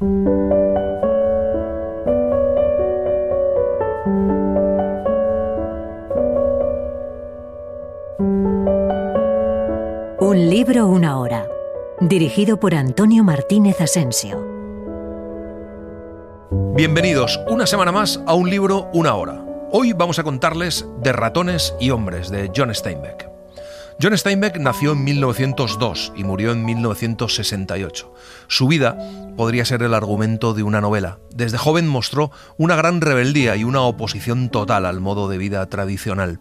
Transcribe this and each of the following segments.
Un libro, una hora. Dirigido por Antonio Martínez Asensio. Bienvenidos una semana más a Un libro, una hora. Hoy vamos a contarles de Ratones y hombres, de John Steinbeck. John Steinbeck nació en 1902 y murió en 1968. Su vida podría ser el argumento de una novela. Desde joven mostró una gran rebeldía y una oposición total al modo de vida tradicional.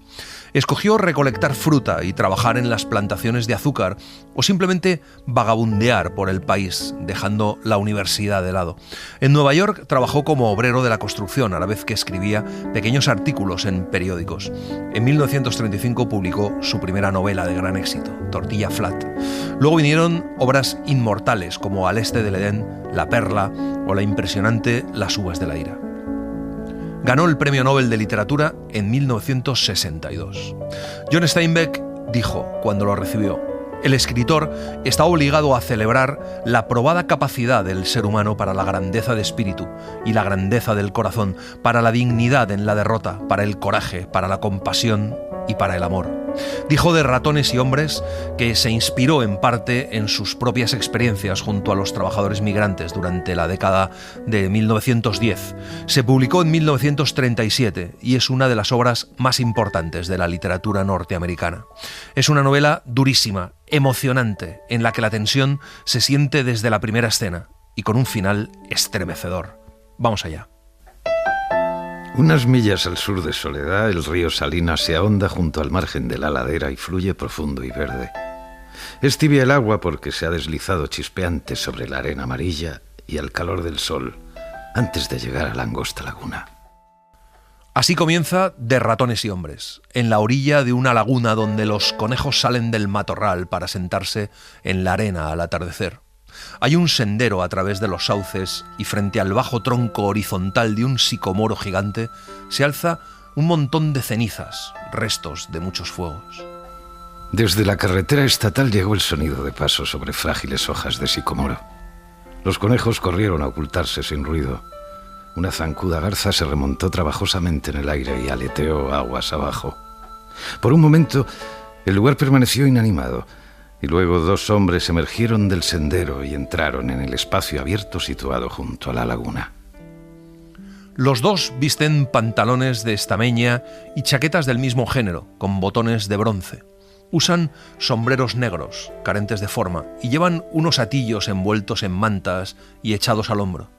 Escogió recolectar fruta y trabajar en las plantaciones de azúcar o simplemente vagabundear por el país, dejando la universidad de lado. En Nueva York trabajó como obrero de la construcción, a la vez que escribía pequeños artículos en periódicos. En 1935 publicó su primera novela de gran éxito, Tortilla Flat. Luego vinieron obras inmortales como Al este del Edén, La perla o la impresionante Las uvas de la ira. Ganó el Premio Nobel de Literatura en 1962. John Steinbeck dijo, cuando lo recibió, el escritor está obligado a celebrar la probada capacidad del ser humano para la grandeza de espíritu y la grandeza del corazón, para la dignidad en la derrota, para el coraje, para la compasión y para el amor. Dijo de Ratones y hombres que se inspiró en parte en sus propias experiencias junto a los trabajadores migrantes durante la década de 1910. Se publicó en 1937 y es una de las obras más importantes de la literatura norteamericana. Es una novela durísima, emocionante, en la que la tensión se siente desde la primera escena y con un final estremecedor. Vamos allá. Unas millas al sur de Soledad, el río Salinas se ahonda junto al margen de la ladera y fluye profundo y verde. Es tibia el agua porque se ha deslizado chispeante sobre la arena amarilla y al calor del sol, antes de llegar a la angosta laguna. Así comienza De Ratones y hombres, en la orilla de una laguna donde los conejos salen del matorral para sentarse en la arena al atardecer. Hay un sendero a través de los sauces y frente al bajo tronco horizontal de un sicomoro gigante se alza un montón de cenizas, restos de muchos fuegos. Desde la carretera estatal llegó el sonido de pasos sobre frágiles hojas de sicomoro. Los conejos corrieron a ocultarse sin ruido. Una zancuda garza se remontó trabajosamente en el aire y aleteó aguas abajo. Por un momento, el lugar permaneció inanimado. Y luego dos hombres emergieron del sendero y entraron en el espacio abierto situado junto a la laguna. Los dos visten pantalones de estameña y chaquetas del mismo género, con botones de bronce. Usan sombreros negros, carentes de forma, y llevan unos atillos envueltos en mantas y echados al hombro.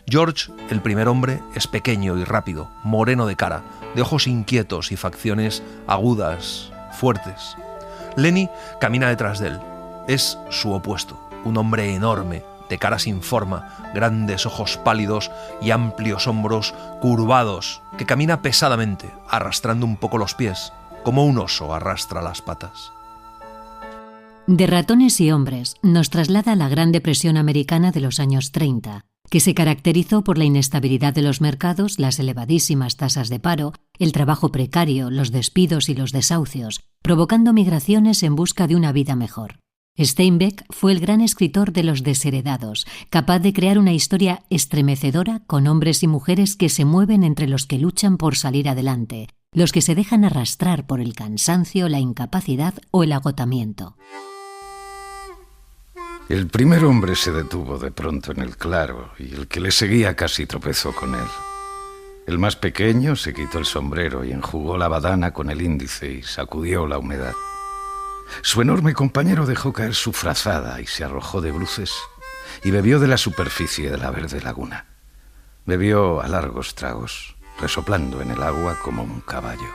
George, el primer hombre, es pequeño y rápido, moreno de cara, de ojos inquietos y facciones agudas, fuertes. Lenny camina detrás de él. Es su opuesto, un hombre enorme, de cara sin forma, grandes ojos pálidos y amplios hombros curvados, que camina pesadamente, arrastrando un poco los pies, como un oso arrastra las patas. De Ratones y hombres nos traslada a la Gran Depresión americana de los años 30, que se caracterizó por la inestabilidad de los mercados, las elevadísimas tasas de paro, el trabajo precario, los despidos y los desahucios, provocando migraciones en busca de una vida mejor. Steinbeck fue el gran escritor de Los desheredados, capaz de crear una historia estremecedora con hombres y mujeres que se mueven entre los que luchan por salir adelante, los que se dejan arrastrar por el cansancio, la incapacidad o el agotamiento. El primer hombre se detuvo de pronto en el claro y el que le seguía casi tropezó con él. El más pequeño se quitó el sombrero y enjugó la badana con el índice y sacudió la humedad. Su enorme compañero dejó caer su frazada y se arrojó de bruces y bebió de la superficie de la verde laguna. Bebió a largos tragos, resoplando en el agua como un caballo.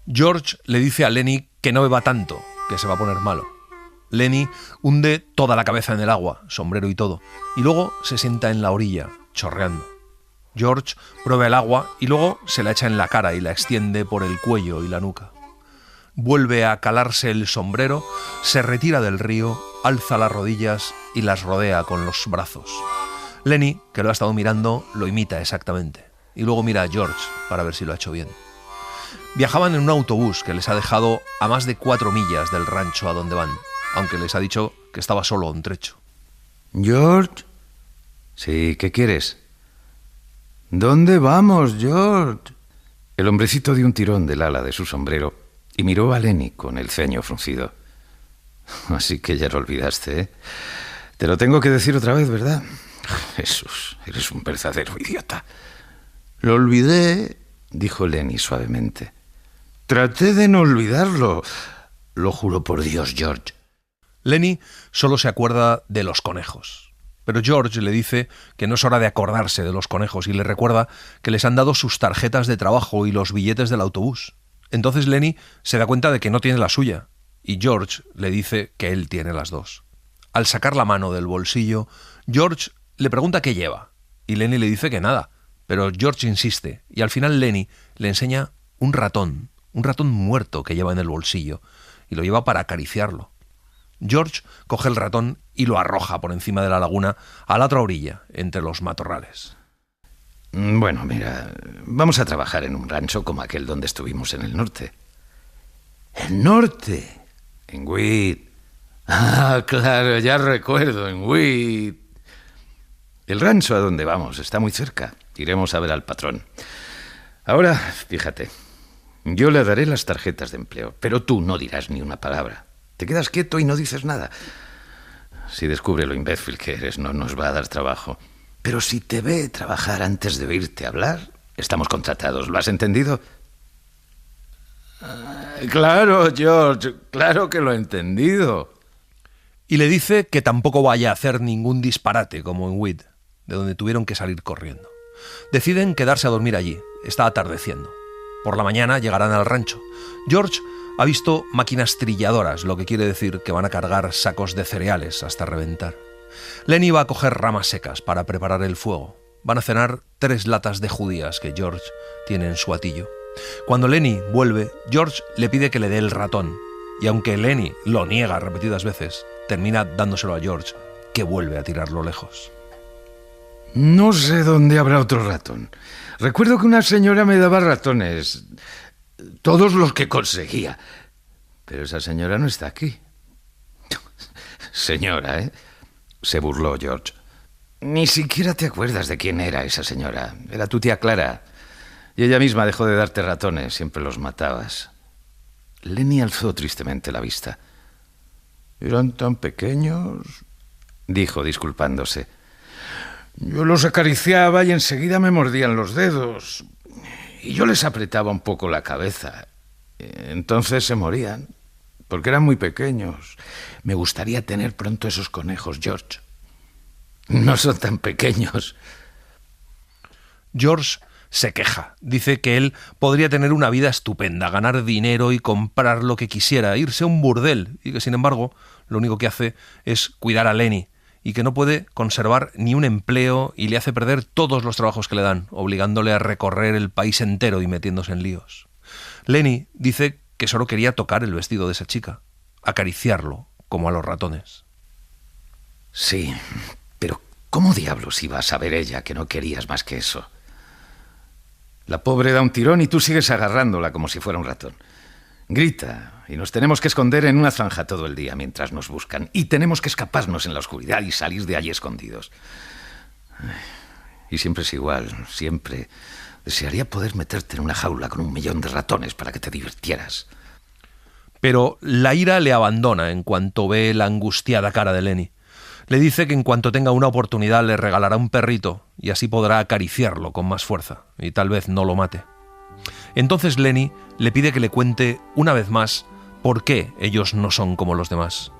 George le dice a Lenny que no beba tanto, que se va a poner malo. Lenny hunde toda la cabeza en el agua, sombrero y todo, y luego se sienta en la orilla, chorreando. George prueba el agua y luego se la echa en la cara y la extiende por el cuello y la nuca. Vuelve a calarse el sombrero, se retira del río, alza las rodillas y las rodea con los brazos. Lenny, que lo ha estado mirando, lo imita exactamente. Y luego mira a George para ver si lo ha hecho bien. Viajaban en un autobús que les ha dejado a más de 4 millas del rancho a donde van, aunque les ha dicho que estaba solo un trecho. George, Sí, ¿qué quieres? ¿Dónde vamos, George? El hombrecito dio un tirón del ala de su sombrero y miró a Lenny con el ceño fruncido. Así que ya lo olvidaste, ¿eh? Te lo tengo que decir otra vez, ¿verdad? Jesús, eres un verdadero idiota. Lo olvidé, dijo Lenny suavemente. Traté de no olvidarlo. Lo juro por Dios, George. Lenny solo se acuerda de los conejos. Pero George le dice que no es hora de acordarse de los conejos y le recuerda que les han dado sus tarjetas de trabajo y los billetes del autobús. Entonces Lenny se da cuenta de que no tiene la suya y George le dice que él tiene las dos. Al sacar la mano del bolsillo, George le pregunta qué lleva y Lenny le dice que nada, pero George insiste y al final Lenny le enseña un ratón muerto que lleva en el bolsillo y lo lleva para acariciarlo. George coge el ratón y lo arroja por encima de la laguna a la otra orilla, entre los matorrales. Bueno, mira, vamos a trabajar en un rancho como aquel donde estuvimos en el norte. ¿El norte? En Witt. Ah, claro, ya recuerdo, en Witt. El rancho a donde vamos está muy cerca. Iremos a ver al patrón. Ahora, fíjate, yo le daré las tarjetas de empleo, pero tú no dirás ni una palabra. Te quedas quieto y no dices nada. Si descubre lo imbécil que eres, no nos va a dar trabajo. Pero si te ve trabajar antes de oírte hablar, estamos contratados. ¿Lo has entendido? Claro, George, claro que lo he entendido. Y le dice que tampoco vaya a hacer ningún disparate como en Witt, de donde tuvieron que salir corriendo. Deciden quedarse a dormir allí. Está atardeciendo. Por la mañana llegarán al rancho. George ha visto máquinas trilladoras, lo que quiere decir que van a cargar sacos de cereales hasta reventar. Lenny va a coger ramas secas para preparar el fuego. Van a cenar 3 latas de judías que George tiene en su hatillo. Cuando Lenny vuelve, George le pide que le dé el ratón, y aunque Lenny lo niega repetidas veces, termina dándoselo a George, que vuelve a tirarlo lejos. No sé dónde habrá otro ratón. Recuerdo que una señora me daba ratones, todos los que conseguía. Pero esa señora no está aquí. Señora, ¿eh? Se burló George. Ni siquiera te acuerdas de quién era esa señora. Era tu tía Clara. Y ella misma dejó de darte ratones, siempre los matabas. Lenny alzó tristemente la vista. «Eran tan pequeños», dijo disculpándose. «Yo los acariciaba y enseguida me mordían los dedos. Y yo les apretaba un poco la cabeza. Entonces se morían, porque eran muy pequeños. Me gustaría tener pronto esos conejos, George. No son tan pequeños». George se queja. Dice que él podría tener una vida estupenda, ganar dinero y comprar lo que quisiera, irse a un burdel, y que sin embargo lo único que hace es cuidar a Lenny y que no puede conservar ni un empleo y le hace perder todos los trabajos que le dan, obligándole a recorrer el país entero y metiéndose en líos. Lenny dice que solo quería tocar el vestido de esa chica, acariciarlo como a los ratones. Sí, pero ¿cómo diablos iba a saber ella que no querías más que eso? La pobre da un tirón y tú sigues agarrándola como si fuera un ratón. Grita y nos tenemos que esconder en una zanja todo el día mientras nos buscan. Y tenemos que escaparnos en la oscuridad y salir de allí escondidos. Y siempre es igual, siempre. Desearía poder meterte en una jaula con 1.000.000 de ratones para que te divirtieras. Pero la ira le abandona en cuanto ve la angustiada cara de Lenny. Le dice que en cuanto tenga una oportunidad le regalará un perrito y así podrá acariciarlo con más fuerza y tal vez no lo mate. Entonces Lenny le pide que le cuente una vez más por qué ellos no son como los demás.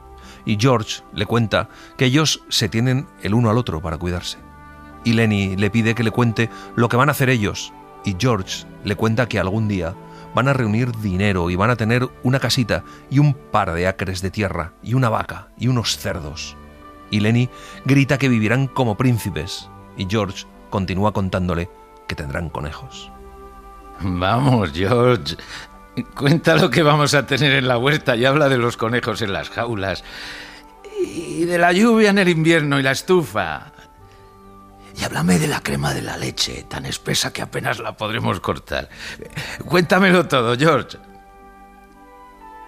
Y George le cuenta que ellos se tienen el uno al otro para cuidarse. Y Lenny le pide que le cuente lo que van a hacer ellos. Y George le cuenta que algún día van a reunir dinero y van a tener una casita y un par de acres de tierra y una vaca y unos cerdos. Y Lenny grita que vivirán como príncipes, y George continúa contándole que tendrán conejos. Vamos, George, cuenta lo que vamos a tener en la huerta y habla de los conejos en las jaulas, y de la lluvia en el invierno y la estufa. Y háblame de la crema de la leche, tan espesa que apenas la podremos cortar. Cuéntamelo todo, George.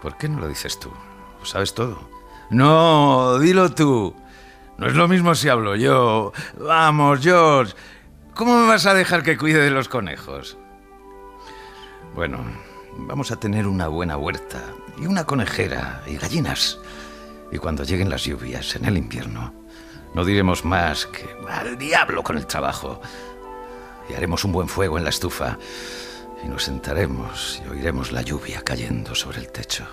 ¿Por qué no lo dices tú? ¿Lo sabes todo? No, dilo tú. No es lo mismo si hablo yo. Vamos, George. ¿Cómo me vas a dejar que cuide de los conejos? Bueno, vamos a tener una buena huerta y una conejera y gallinas. Y cuando lleguen las lluvias en el invierno, no diremos más que al diablo con el trabajo. Y haremos un buen fuego en la estufa y nos sentaremos y oiremos la lluvia cayendo sobre el techo.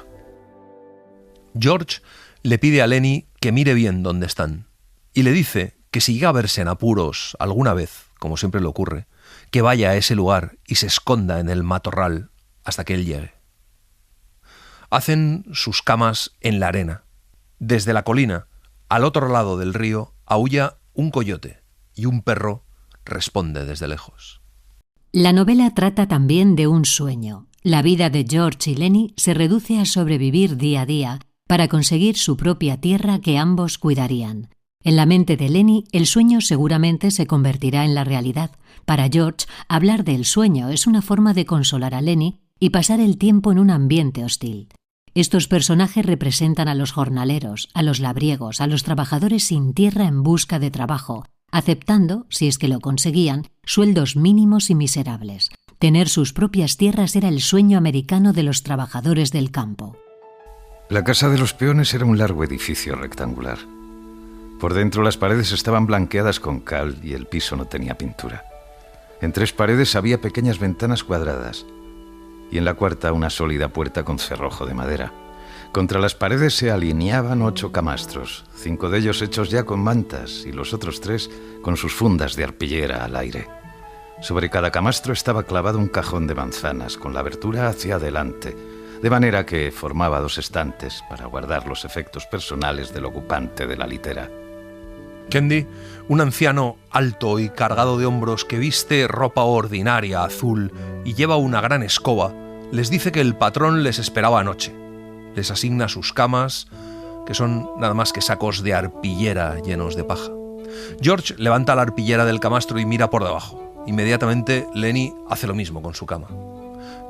George le pide a Lenny que mire bien dónde están y le dice que si llega a verse en apuros alguna vez, como siempre le ocurre, que vaya a ese lugar y se esconda en el matorral hasta que él llegue. Hacen sus camas en la arena. Desde la colina, al otro lado del río, aúlla un coyote y un perro responde desde lejos. La novela trata también de un sueño. La vida de George y Lenny se reduce a sobrevivir día a día para conseguir su propia tierra que ambos cuidarían. En la mente de Lenny, el sueño seguramente se convertirá en la realidad. Para George, hablar del sueño es una forma de consolar a Lenny y pasar el tiempo en un ambiente hostil. Estos personajes representan a los jornaleros, a los labriegos, a los trabajadores sin tierra en busca de trabajo, aceptando, si es que lo conseguían, sueldos mínimos y miserables. Tener sus propias tierras era el sueño americano de los trabajadores del campo. La casa de los peones era un largo edificio rectangular. Por dentro las paredes estaban blanqueadas con cal y el piso no tenía pintura. En 3 paredes había pequeñas ventanas cuadradas y en la cuarta una sólida puerta con cerrojo de madera. Contra las paredes se alineaban 8 camastros, 5 de ellos hechos ya con mantas y los otros 3 con sus fundas de arpillera al aire. Sobre cada camastro estaba clavado un cajón de manzanas con la abertura hacia adelante, de manera que formaba 2 estantes para guardar los efectos personales del ocupante de la litera. Kendi, un anciano alto y cargado de hombros que viste ropa ordinaria azul y lleva una gran escoba, les dice que el patrón les esperaba anoche. Les asigna sus camas, que son nada más que sacos de arpillera llenos de paja. George levanta la arpillera del camastro y mira por debajo. Inmediatamente Lenny hace lo mismo con su cama.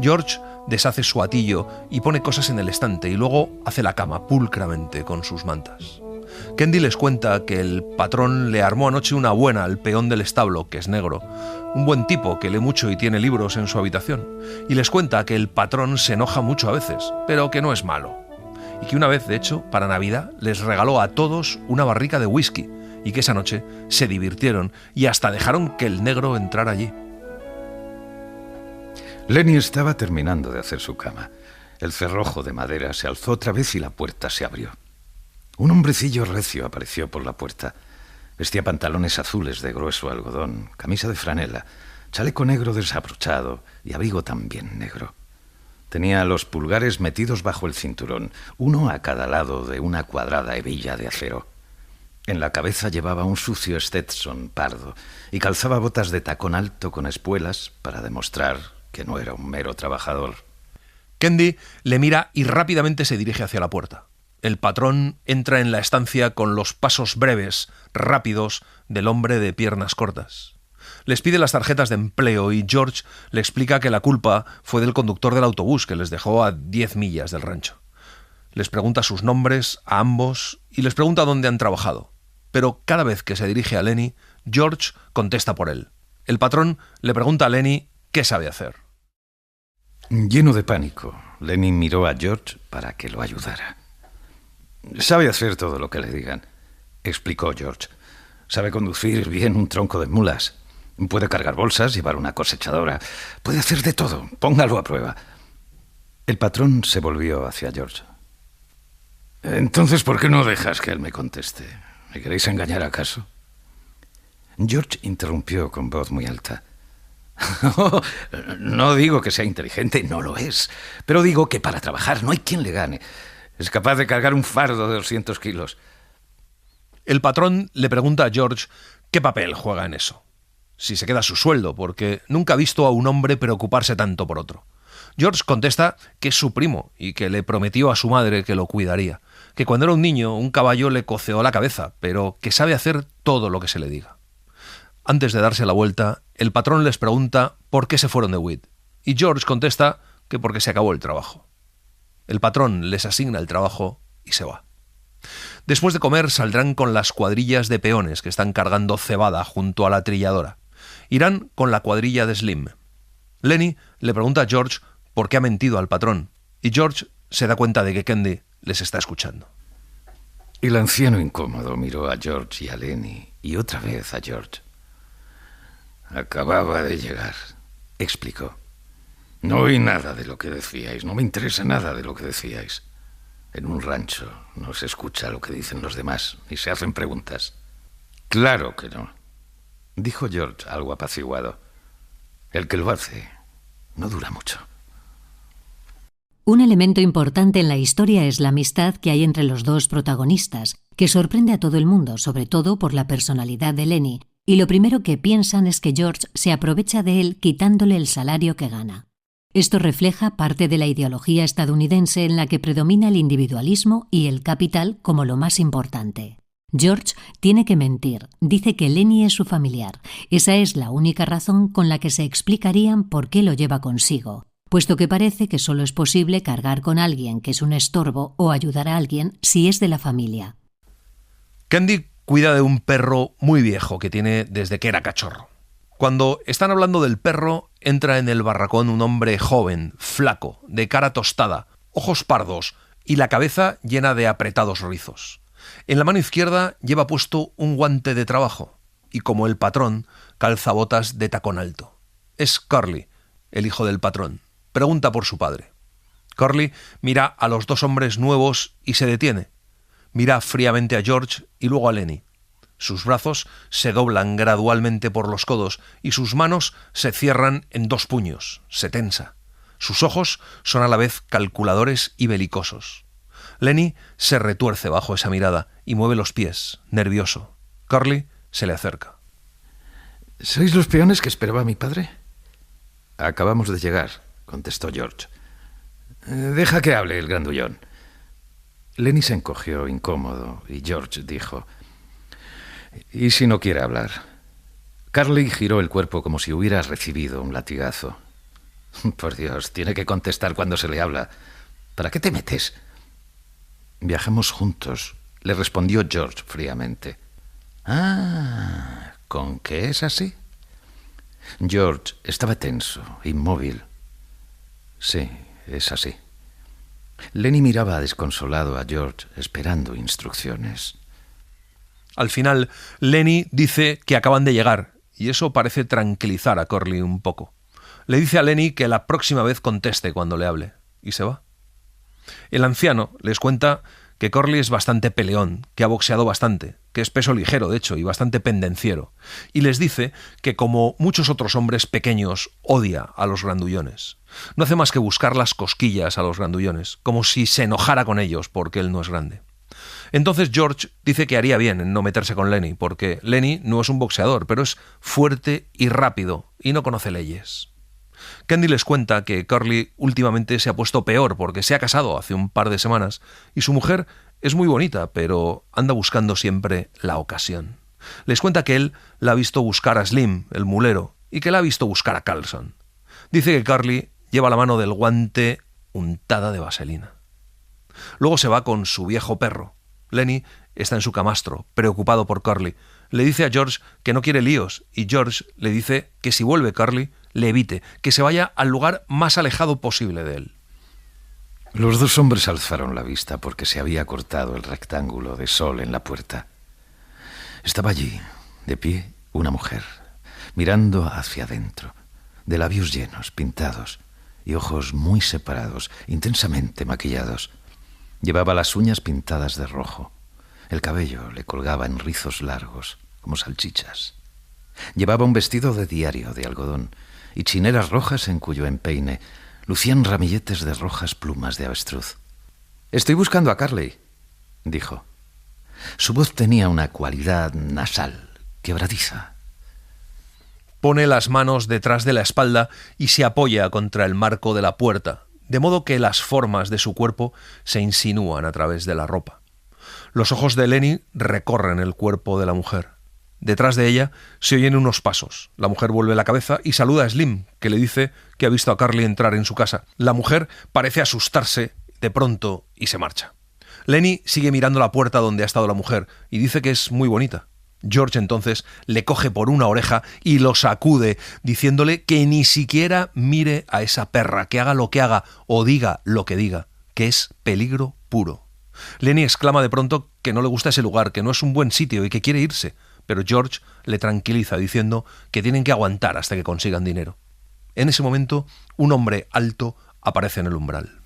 George deshace su atillo y pone cosas en el estante y luego hace la cama pulcramente con sus mantas. Kendi les cuenta que el patrón le armó anoche una buena al peón del establo, que es negro, un buen tipo que lee mucho y tiene libros en su habitación, y les cuenta que el patrón se enoja mucho a veces, pero que no es malo, y que una vez, de hecho, para Navidad les regaló a todos una barrica de whisky, y que esa noche se divirtieron y hasta dejaron que el negro entrara allí. Lenny estaba terminando de hacer su cama. El cerrojo de madera se alzó otra vez y la puerta se abrió. Un hombrecillo recio apareció por la puerta. Vestía pantalones azules de grueso algodón, camisa de franela, chaleco negro desabrochado y abrigo también negro. Tenía los pulgares metidos bajo el cinturón, uno a cada lado de una cuadrada hebilla de acero. En la cabeza llevaba un sucio Stetson pardo y calzaba botas de tacón alto con espuelas para demostrar que no era un mero trabajador. Kendi le mira y rápidamente se dirige hacia la puerta. El patrón entra en la estancia con los pasos breves, rápidos, del hombre de piernas cortas. Les pide las tarjetas de empleo y George le explica que la culpa fue del conductor del autobús que les dejó a 10 millas del rancho. Les pregunta sus nombres a ambos y les pregunta dónde han trabajado. Pero cada vez que se dirige a Lenny, George contesta por él. El patrón le pregunta a Lenny qué sabe hacer. Lleno de pánico, Lenny miró a George para que lo ayudara. Sabe hacer todo lo que le digan, explicó George. Sabe conducir bien un tronco de mulas. Puede cargar bolsas, llevar una cosechadora. Puede hacer de todo. Póngalo a prueba. El patrón se volvió hacia George. Entonces, ¿por qué no dejas que él me conteste? ¿Me queréis engañar acaso? George interrumpió con voz muy alta. Oh, no digo que sea inteligente, no lo es. Pero digo que para trabajar no hay quien le gane. Es capaz de cargar un fardo de 200 kilos. El patrón le pregunta a George qué papel juega en eso. Si se queda su sueldo, porque nunca ha visto a un hombre preocuparse tanto por otro. George contesta que es su primo y que le prometió a su madre que lo cuidaría, que cuando era un niño un caballo le coceó la cabeza, pero que sabe hacer todo lo que se le diga. Antes de darse la vuelta, el patrón les pregunta por qué se fueron de Witt, y George contesta que porque se acabó el trabajo. El patrón les asigna el trabajo y se va. Después de comer saldrán con las cuadrillas de peones que están cargando cebada junto a la trilladora. Irán con la cuadrilla de Slim. Lenny le pregunta a George por qué ha mentido al patrón, y George se da cuenta de que Candy les está escuchando. El anciano incómodo miró a George y a Lenny, y otra vez a George. Acababa de llegar, explicó. No oí nada de lo que decíais, no me interesa nada de lo que decíais. En un rancho no se escucha lo que dicen los demás, ni se hacen preguntas. Claro que no, dijo George algo apaciguado. El que lo hace no dura mucho. Un elemento importante en la historia es la amistad que hay entre los dos protagonistas, que sorprende a todo el mundo, sobre todo por la personalidad de Lenny, y lo primero que piensan es que George se aprovecha de él quitándole el salario que gana. Esto refleja parte de la ideología estadounidense en la que predomina el individualismo y el capital como lo más importante. George tiene que mentir, dice que Lenny es su familiar. Esa es la única razón con la que se explicarían por qué lo lleva consigo, puesto que parece que solo es posible cargar con alguien que es un estorbo o ayudar a alguien si es de la familia. Candy cuida de un perro muy viejo que tiene desde que era cachorro. Cuando están hablando del perro, entra en el barracón un hombre joven, flaco, de cara tostada, ojos pardos y la cabeza llena de apretados rizos. En la mano izquierda lleva puesto un guante de trabajo y, como el patrón, calza botas de tacón alto. Es Curly, el hijo del patrón. Pregunta por su padre. Curly mira a los dos hombres nuevos y se detiene. Mira fríamente a George y luego a Lenny. Sus brazos se doblan gradualmente por los codos y sus manos se cierran en dos puños. Se tensa. Sus ojos son a la vez calculadores y belicosos. Lenny se retuerce bajo esa mirada y mueve los pies, nervioso. Curly se le acerca. ¿Sois los peones que esperaba mi padre? Acabamos de llegar, contestó George. Deja que hable el grandullón. Lenny se encogió incómodo y George dijo: ¿y si no quiere hablar? Curly giró el cuerpo como si hubiera recibido un latigazo. Por Dios, tiene que contestar cuando se le habla. ¿Para qué te metes? Viajamos juntos, le respondió George fríamente. Ah, ¿con qué es así? George estaba tenso, inmóvil. Sí, es así. Lenny miraba desconsolado a George, esperando instrucciones. Al final, Lenny dice que acaban de llegar, y eso parece tranquilizar a Curly un poco. Le dice a Lenny que la próxima vez conteste cuando le hable, y se va. El anciano les cuenta que Curly es bastante peleón, que ha boxeado bastante, que es peso ligero, de hecho, y bastante pendenciero, y les dice que, como muchos otros hombres pequeños, odia a los grandullones. No hace más que buscar las cosquillas a los grandullones, como si se enojara con ellos porque él no es grande. Entonces George dice que haría bien en no meterse con Lenny, porque Lenny no es un boxeador, pero es fuerte y rápido, y no conoce leyes. Candy les cuenta que Curly últimamente se ha puesto peor porque se ha casado hace un par de semanas y su mujer es muy bonita, pero anda buscando siempre la ocasión. Les cuenta que él la ha visto buscar a Slim, el mulero, y que la ha visto buscar a Carlson. Dice que Curly lleva la mano del guante untada de vaselina. Luego se va con su viejo perro. Lenny está en su camastro, preocupado por Curly. Le dice a George que no quiere líos y George le dice que si vuelve Curly, le evite, que se vaya al lugar más alejado posible de él. Los dos hombres alzaron la vista porque se había cortado el rectángulo de sol en la puerta. Estaba allí, de pie, una mujer, mirando hacia adentro, de labios llenos, pintados, y ojos muy separados, intensamente maquillados. Llevaba las uñas pintadas de rojo. El cabello le colgaba en rizos largos, como salchichas. Llevaba un vestido de diario de algodón y chineras rojas en cuyo empeine lucían ramilletes de rojas plumas de avestruz. «Estoy buscando a Curly», dijo. Su voz tenía una cualidad nasal, quebradiza. Pone las manos detrás de la espalda y se apoya contra el marco de la puerta, de modo que las formas de su cuerpo se insinúan a través de la ropa. Los ojos de Lenny recorren el cuerpo de la mujer. Detrás de ella se oyen unos pasos. La mujer vuelve la cabeza y saluda a Slim, que le dice que ha visto a Curly entrar en su casa. La mujer parece asustarse de pronto y se marcha. Lenny sigue mirando la puerta donde ha estado la mujer y dice que es muy bonita. George entonces le coge por una oreja y lo sacude, diciéndole que ni siquiera mire a esa perra, que haga lo que haga o diga lo que diga, que es peligro puro. Lenny exclama de pronto que no le gusta ese lugar, que no es un buen sitio y que quiere irse, pero George le tranquiliza diciendo que tienen que aguantar hasta que consigan dinero. En ese momento, un hombre alto aparece en el umbral.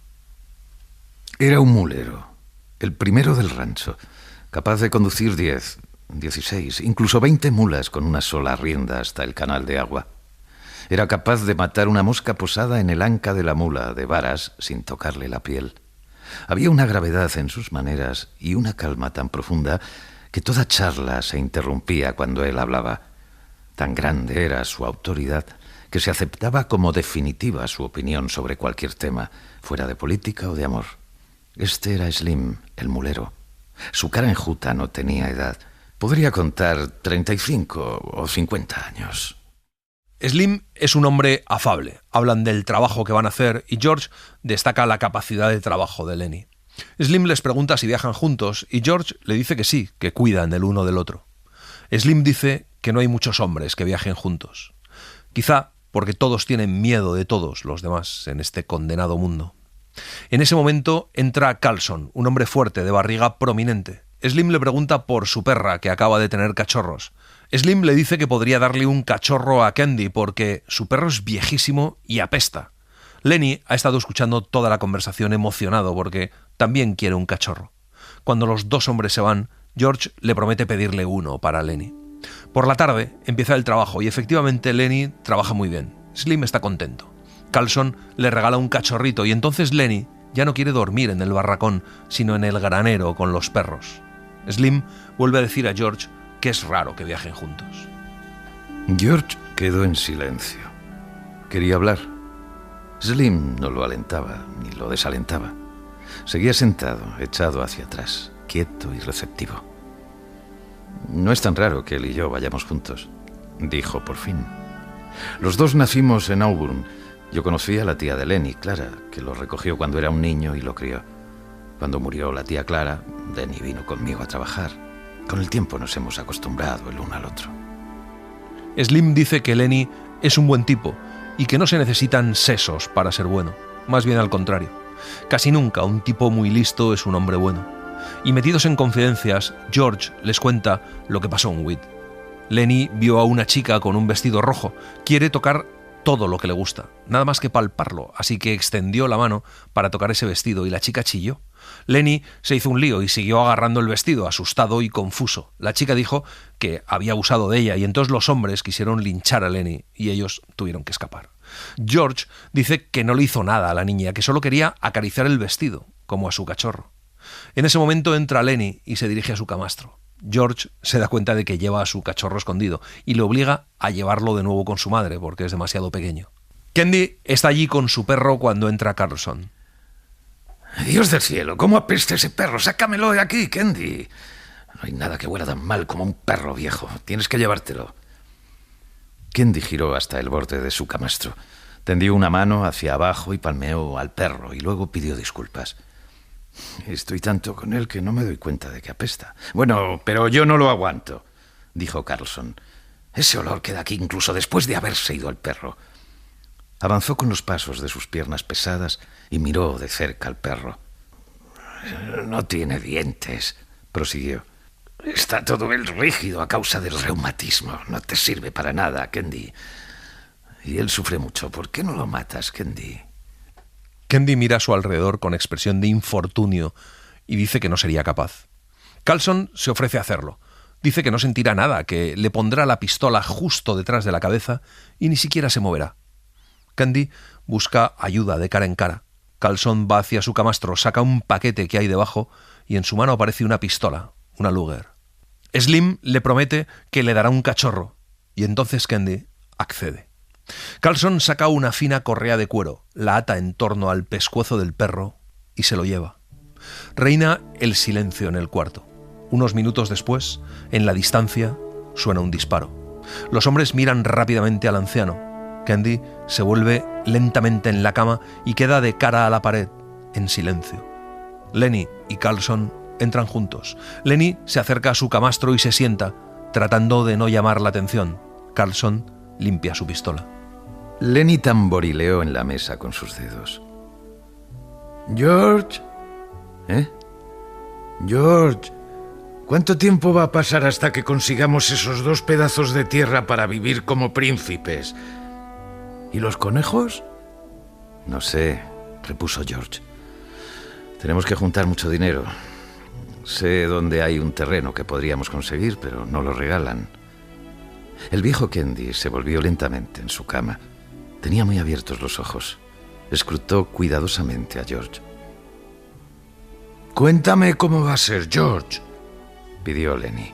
Era un mulero, el primero del rancho, capaz de conducir 10, 16, incluso 20 mulas con una sola rienda hasta el canal de agua. Era capaz de matar una mosca posada en el anca de la mula de varas sin tocarle la piel. Había una gravedad en sus maneras y una calma tan profunda que toda charla se interrumpía cuando él hablaba. Tan grande era su autoridad que se aceptaba como definitiva su opinión sobre cualquier tema, fuera de política o de amor. Este era Slim, el mulero. Su cara enjuta no tenía edad. Podría contar 35 o 50 años. Slim es un hombre afable. Hablan del trabajo que van a hacer y George destaca la capacidad de trabajo de Lenny. Slim les pregunta si viajan juntos y George le dice que sí, que cuidan el uno del otro. Slim dice que no hay muchos hombres que viajen juntos. Quizá porque todos tienen miedo de todos los demás en este condenado mundo. En ese momento entra Carlson, un hombre fuerte, de barriga prominente. Slim le pregunta por su perra, que acaba de tener cachorros. Slim le dice que podría darle un cachorro a Candy porque su perro es viejísimo y apesta. Lenny ha estado escuchando toda la conversación emocionado porque también quiere un cachorro. Cuando los dos hombres se van, George le promete pedirle uno para Lenny. Por la tarde empieza el trabajo y efectivamente Lenny trabaja muy bien. Slim está contento. Carlson le regala un cachorrito y entonces Lenny ya no quiere dormir en el barracón, sino en el granero con los perros. Slim vuelve a decir a George que es raro que viajen juntos. George quedó en silencio. Quería hablar. Slim no lo alentaba ni lo desalentaba. Seguía sentado, echado hacia atrás, quieto y receptivo. No es tan raro que él y yo vayamos juntos, dijo por fin. Los dos nacimos en Auburn. Yo conocí a la tía de Lenny, Clara, que lo recogió cuando era un niño y lo crió. Cuando murió la tía Clara, Lenny vino conmigo a trabajar. Con el tiempo nos hemos acostumbrado el uno al otro. Slim dice que Lenny es un buen tipo y que no se necesitan sesos para ser bueno. Más bien al contrario. Casi nunca un tipo muy listo es un hombre bueno. Y metidos en confidencias, George les cuenta lo que pasó en Witt. Lenny vio a una chica con un vestido rojo. Quiere tocar todo lo que le gusta, nada más que palparlo, así que extendió la mano para tocar ese vestido y la chica chilló. Lenny se hizo un lío y siguió agarrando el vestido, asustado y confuso. La chica dijo que había abusado de ella y entonces los hombres quisieron linchar a Lenny y ellos tuvieron que escapar. George dice que no le hizo nada a la niña, que solo quería acariciar el vestido, como a su cachorro. En ese momento entra Lenny y se dirige a su camastro. George se da cuenta de que lleva a su cachorro escondido y le obliga a llevarlo de nuevo con su madre porque es demasiado pequeño. Candy está allí con su perro cuando entra Carlson. Dios del cielo, ¿cómo apesta ese perro? Sácamelo de aquí, Candy. No hay nada que huela tan mal como un perro viejo. Tienes que llevártelo. Candy giró hasta el borde de su camastro. Tendió una mano hacia abajo y palmeó al perro y luego pidió disculpas. Estoy tanto con él que no me doy cuenta de que apesta. Bueno, pero yo no lo aguanto, dijo Carlson. Ese olor queda aquí incluso después de haberse ido el perro. Avanzó con los pasos de sus piernas pesadas y miró de cerca al perro. No tiene dientes, prosiguió. Está todo él rígido a causa del reumatismo. No te sirve para nada, Candy. Y él sufre mucho. ¿Por qué no lo matas, Candy? Candy mira a su alrededor con expresión de infortunio y dice que no sería capaz. Carlson se ofrece a hacerlo. Dice que no sentirá nada, que le pondrá la pistola justo detrás de la cabeza y ni siquiera se moverá. Candy busca ayuda de cara en cara. Carlson va hacia su camastro, saca un paquete que hay debajo y en su mano aparece una pistola, una Luger. Slim le promete que le dará un cachorro y entonces Candy accede. Carlson saca una fina correa de cuero, la ata en torno al pescuezo del perro y se lo lleva. Reina el silencio en el cuarto. Unos minutos después, en la distancia, suena un disparo. Los hombres miran rápidamente al anciano. Candy se vuelve lentamente en la cama y queda de cara a la pared, en silencio. Lenny y Carlson entran juntos. Lenny se acerca a su camastro y se sienta, tratando de no llamar la atención. Carlson limpia su pistola. Lenny tamborileó en la mesa con sus dedos. «George, George, ¿cuánto tiempo va a pasar hasta que consigamos esos 2 pedazos de tierra para vivir como príncipes? ¿Y los conejos?» «No sé», repuso George. «Tenemos que juntar mucho dinero. Sé dónde hay un terreno que podríamos conseguir, pero no lo regalan». El viejo Kennedy se volvió lentamente en su cama. Tenía muy abiertos los ojos. Escrutó cuidadosamente a George. «Cuéntame cómo va a ser, George», pidió Lenny.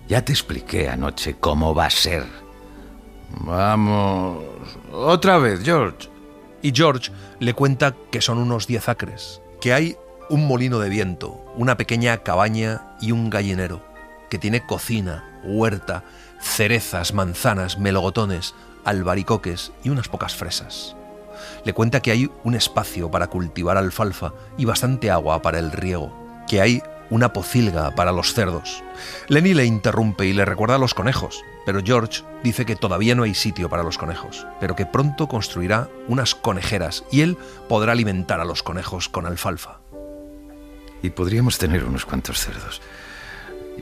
«Ya te expliqué anoche cómo va a ser». «Vamos, otra vez, George». Y George le cuenta que son unos 10 acres, que hay un molino de viento, una pequeña cabaña y un gallinero, que tiene cocina, huerta, cerezas, manzanas, melocotones, albaricoques y unas pocas fresas. Le cuenta que hay un espacio para cultivar alfalfa y bastante agua para el riego, que hay una pocilga para los cerdos. Lenny le interrumpe y le recuerda a los conejos, pero George dice que todavía no hay sitio para los conejos, pero que pronto construirá unas conejeras y él podrá alimentar a los conejos con alfalfa. Y podríamos tener unos cuantos cerdos.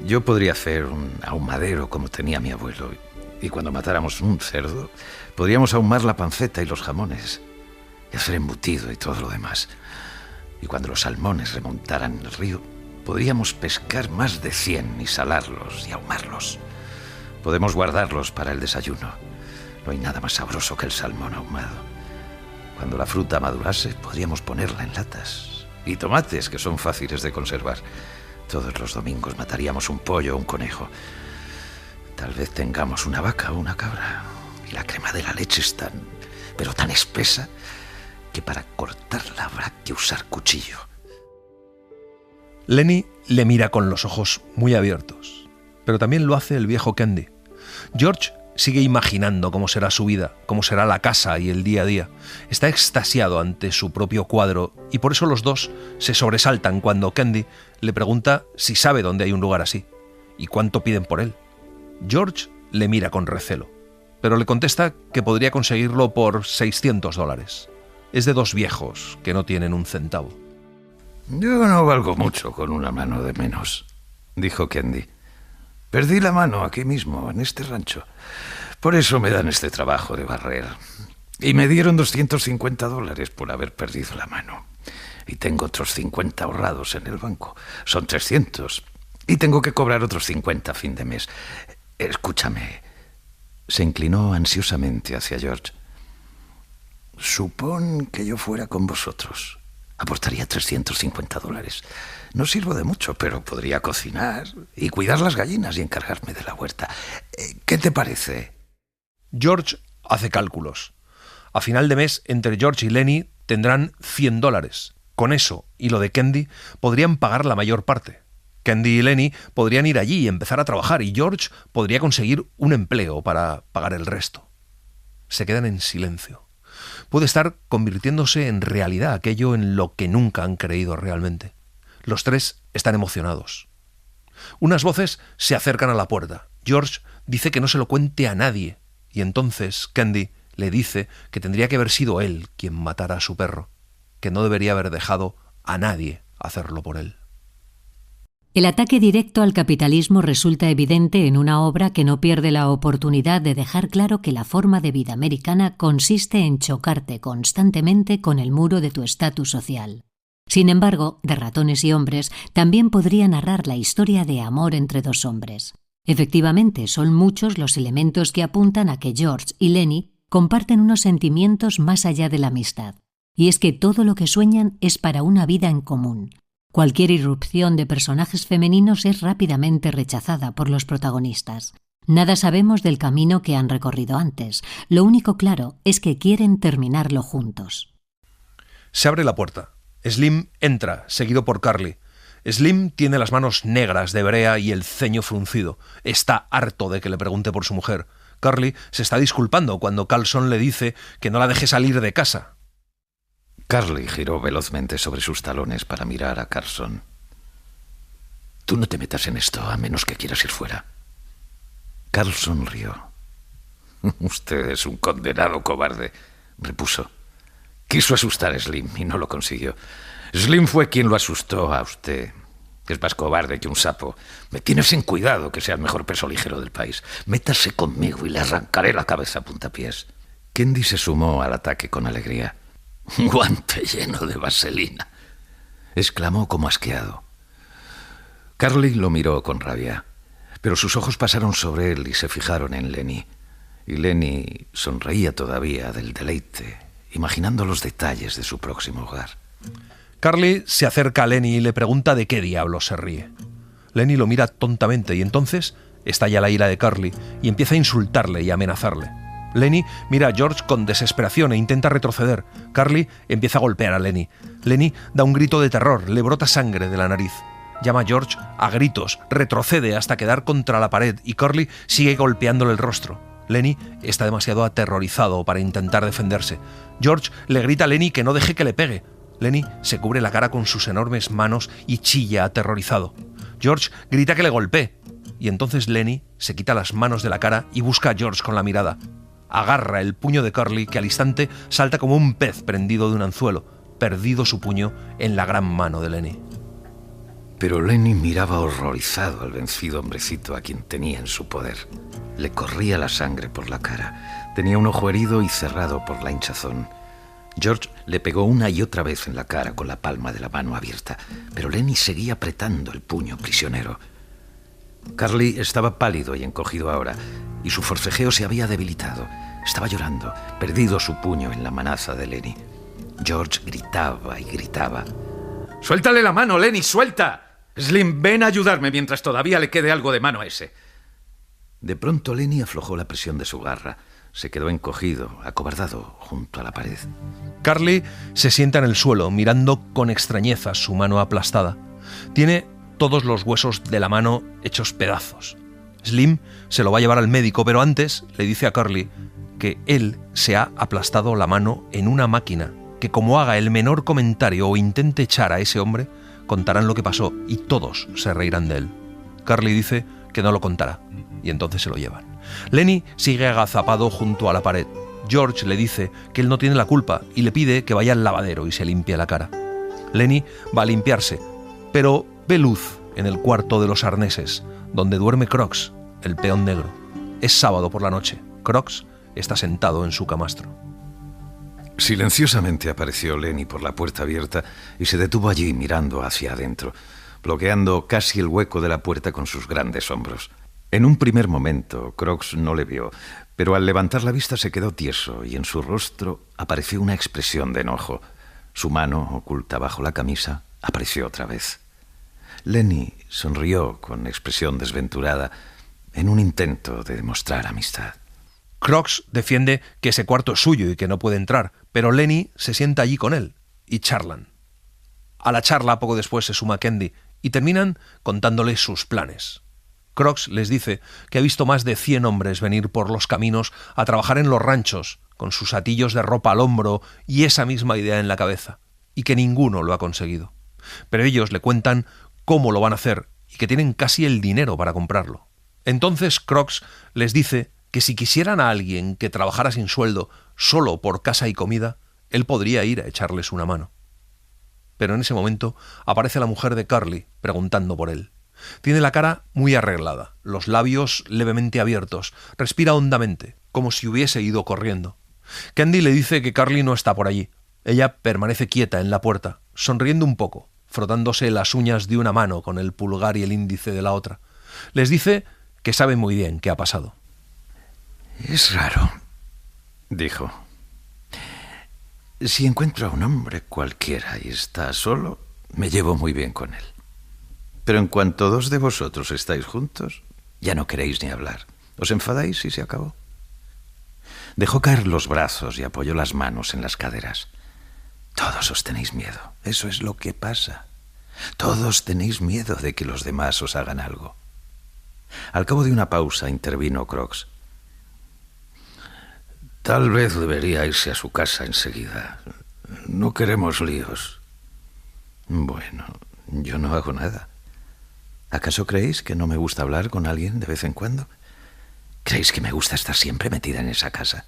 Yo podría hacer un ahumadero como tenía mi abuelo, y cuando matáramos un cerdo, podríamos ahumar la panceta y los jamones, y hacer embutido y todo lo demás. Y cuando los salmones remontaran el río, podríamos pescar más de 100 y salarlos y ahumarlos. Podemos guardarlos para el desayuno. No hay nada más sabroso que el salmón ahumado. Cuando la fruta madurase, podríamos ponerla en latas. Y tomates, que son fáciles de conservar. Todos los domingos mataríamos un pollo o un conejo. Tal vez tengamos una vaca o una cabra. Y la crema de la leche es pero tan espesa, que para cortarla habrá que usar cuchillo. Lenny le mira con los ojos muy abiertos, pero también lo hace el viejo Kennedy. George sigue imaginando cómo será su vida, cómo será la casa y el día a día. Está extasiado ante su propio cuadro y por eso los dos se sobresaltan cuando Kennedy le pregunta si sabe dónde hay un lugar así y cuánto piden por él. George le mira con recelo, pero le contesta que podría conseguirlo por $600. Es de 2 viejos que no tienen un centavo. «Yo no valgo mucho con una mano de menos», dijo Kennedy. «Perdí la mano aquí mismo, en este rancho. Por eso me dan este trabajo de barrer. Y me dieron $250 por haber perdido la mano. Y tengo otros 50 ahorrados en el banco. Son 300. Y tengo que cobrar otros 50 a fin de mes. Escúchame». Se inclinó ansiosamente hacia George. «Supón que yo fuera con vosotros. Aportaría $350. No sirvo de mucho, pero podría cocinar y cuidar las gallinas y encargarme de la huerta. ¿Qué te parece?» George hace cálculos. A final de mes, entre George y Lenny tendrán $100. Con eso y lo de Kennedy podrían pagar la mayor parte. Kennedy y Lenny podrían ir allí y empezar a trabajar, y George podría conseguir un empleo para pagar el resto. Se quedan en silencio. Puede estar convirtiéndose en realidad aquello en lo que nunca han creído realmente. Los 3 están emocionados. Unas voces se acercan a la puerta. George dice que no se lo cuente a nadie, y entonces Kennedy le dice que tendría que haber sido él quien matara a su perro, que no debería haber dejado a nadie hacerlo por él. El ataque directo al capitalismo resulta evidente en una obra que no pierde la oportunidad de dejar claro que la forma de vida americana consiste en chocarte constantemente con el muro de tu estatus social. Sin embargo, De ratones y hombres también podría narrar la historia de amor entre 2 hombres. Efectivamente, son muchos los elementos que apuntan a que George y Lenny comparten unos sentimientos más allá de la amistad. Y es que todo lo que sueñan es para una vida en común. Cualquier irrupción de personajes femeninos es rápidamente rechazada por los protagonistas. Nada sabemos del camino que han recorrido antes. Lo único claro es que quieren terminarlo juntos. Se abre la puerta. Slim entra, seguido por Carly. Slim tiene las manos negras de brea y el ceño fruncido. Está harto de que le pregunte por su mujer. Carly se está disculpando cuando Carlson le dice que no la deje salir de casa. Carly giró velozmente sobre sus talones para mirar a Carson. Tú no te metas en esto, a menos que quieras ir fuera. Carson rió. Usted es un condenado cobarde, repuso. Quiso asustar a Slim y no lo consiguió. Slim fue quien lo asustó a usted. Es más cobarde que un sapo. Me tienes en cuidado, que sea el mejor peso ligero del país. Métase conmigo y le arrancaré la cabeza a puntapiés. Kendi se sumó al ataque con alegría. Un guante lleno de vaselina, exclamó como asqueado. Carly lo miró con rabia, pero sus ojos pasaron sobre él y se fijaron en Lenny. Y Lenny sonreía todavía del deleite, imaginando los detalles de su próximo hogar. Carly se acerca a Lenny y le pregunta de qué diablos se ríe. Lenny lo mira tontamente y entonces estalla la ira de Carly y empieza a insultarle y amenazarle. Lenny mira a George con desesperación e intenta retroceder. Carly empieza a golpear a Lenny. Lenny da un grito de terror, le brota sangre de la nariz. Llama a George a gritos, retrocede hasta quedar contra la pared y Carly sigue golpeándole el rostro. Lenny está demasiado aterrorizado para intentar defenderse. George le grita a Lenny que no deje que le pegue. Lenny se cubre la cara con sus enormes manos y chilla aterrorizado. George grita que le golpee y entonces Lenny se quita las manos de la cara y busca a George con la mirada. Agarra el puño de Carly, que al instante salta como un pez prendido de un anzuelo, perdido su puño en la gran mano de Lenny. Pero Lenny miraba horrorizado al vencido hombrecito a quien tenía en su poder. Le corría la sangre por la cara. Tenía un ojo herido y cerrado por la hinchazón. George le pegó una y otra vez en la cara con la palma de la mano abierta, pero Lenny seguía apretando el puño prisionero. Carly estaba pálido y encogido ahora, y su forcejeo se había debilitado. Estaba llorando, perdido su puño en la manaza de Lenny. George gritaba y gritaba. ¡Suéltale la mano, Lenny, suelta! Slim, ven a ayudarme mientras todavía le quede algo de mano a ese. De pronto Lenny aflojó la presión de su garra. Se quedó encogido, acobardado, junto a la pared. Carly se sienta en el suelo, mirando con extrañeza su mano aplastada. Tiene todos los huesos de la mano hechos pedazos. Slim se lo va a llevar al médico, pero antes le dice a Carly que él se ha aplastado la mano en una máquina, que como haga el menor comentario o intente echar a ese hombre, contarán lo que pasó y todos se reirán de él. Carly dice que no lo contará, y entonces se lo llevan. Lenny sigue agazapado junto a la pared. George le dice que él no tiene la culpa y le pide que vaya al lavadero y se limpie la cara. Lenny va a limpiarse, pero ve luz en el cuarto de los arneses, donde duerme Crooks, el peón negro. Es sábado por la noche. Crooks está sentado en su camastro. Silenciosamente apareció Lenny por la puerta abierta y se detuvo allí mirando hacia adentro, bloqueando casi el hueco de la puerta con sus grandes hombros. En un primer momento, Crooks no le vio, pero al levantar la vista se quedó tieso y en su rostro apareció una expresión de enojo. Su mano, oculta bajo la camisa, apareció otra vez. Lenny sonrió con expresión desventurada en un intento de demostrar amistad. Crooks defiende que ese cuarto es suyo y que no puede entrar, pero Lenny se sienta allí con él y charlan. A la charla poco después se suma Kendi y terminan contándole sus planes. Crooks les dice que ha visto más de 100 hombres venir por los caminos a trabajar en los ranchos con sus atillos de ropa al hombro y esa misma idea en la cabeza, y que ninguno lo ha conseguido. Pero ellos le cuentan cómo lo van a hacer y que tienen casi el dinero para comprarlo. Entonces Crooks les dice que si quisieran a alguien que trabajara sin sueldo solo por casa y comida, él podría ir a echarles una mano. Pero en ese momento aparece la mujer de Carly preguntando por él. Tiene la cara muy arreglada, los labios levemente abiertos, respira hondamente, como si hubiese ido corriendo. Kendi le dice que Carly no está por allí. Ella permanece quieta en la puerta, sonriendo un poco, frotándose las uñas de una mano con el pulgar y el índice de la otra. Les dice que sabe muy bien qué ha pasado. Es raro, dijo. Si encuentro a un hombre cualquiera y está solo, me llevo muy bien con él. Pero en cuanto 2 de vosotros estáis juntos, ya no queréis ni hablar. Os enfadáis y se acabó. Dejó caer los brazos y apoyó las manos en las caderas. Todos os tenéis miedo. Eso es lo que pasa. Todos tenéis miedo de que los demás os hagan algo. Al cabo de una pausa intervino Crooks. Tal vez debería irse a su casa enseguida. No queremos líos. Bueno, yo no hago nada. ¿Acaso creéis que no me gusta hablar con alguien de vez en cuando? ¿Creéis que me gusta estar siempre metida en esa casa?